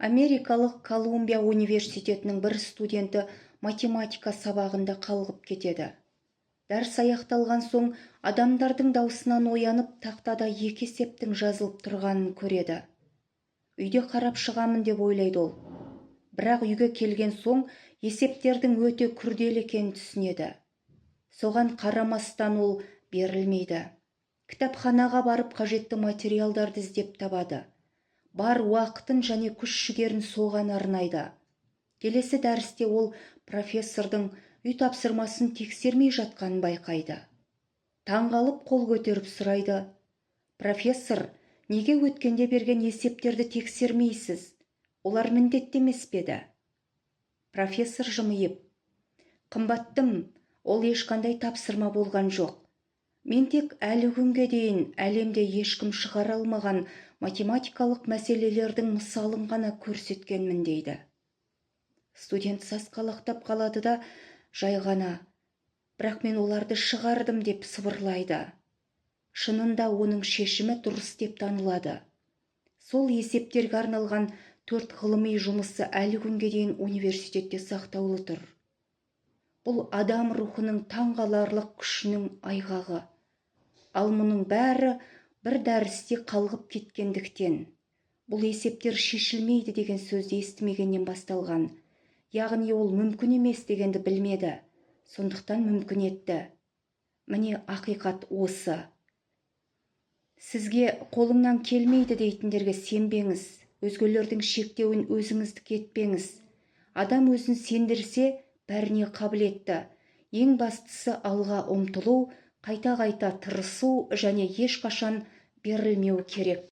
Америкалық Колумбия университетінің бір студенті математика сабағында қалғып кетеді. Дәріс аяқталған соң адамдардың даусынан оянып тақтада екі есептің жазылып тұрғанын көреді. Үйде қарап шығамын деп ойлайды ол. Бірақ үйге келген соң есептердің өте күрделі екенін түсінеді. Соған қарамастан ол берілмейді. Кітапханаға барып қажетті материалдарды іздеп табады. Бар уақытын және күш-жігерін соған арнайды. Келесі дәрісте ол профессордың үй тапсырмасын тексермей жатқанын байқайды. Таңғалып қол көтеріп сұрайды: «Профессор, неге өткенде берген есептерді тексермейсіз? Олар міндетті емес пе еді?» Профессор жымиып: «Қымбаттым, ол ешқандай тапсырма болған жоқ. Мен тек әлі күнге дейін әлемде ешкім шығара алмаған математикалық мәселелердің мысалын ғана көрсеткенмін» дейді. Студент сасқалақтап қалады да жай ғана: «Бірақ мен оларды шығардым» деп сыбырлайды. Шынында оның шешімі дұрыс деп танылады. Сол есептерге арналған 4 ғылыми жұмысы әлі күнге дейін университетте сақтаулы тұр. Бұл адам рухының таңғаларлық күшінің айғағы. Ал мұның бәрі бір дәрісте қалғып кеткендіктен. Бұл есептер шешілмейді деген сөзді естімегеннен басталған. Яғни ол мүмкін емес дегенді білмеді. Сондықтан мүмкін етті. Міне ақиқат осы. Сізге қолыңнан келмейді дейтіндерге сенбеңіз. Өзгелердің шектеуін өзіңіздік етпеңіз. Адам өзін сендірсе, бәріне қабілетті. Ең бастысы алға ұмтылу, қайта-қайта тырысу және ешқашан берілмеу керек.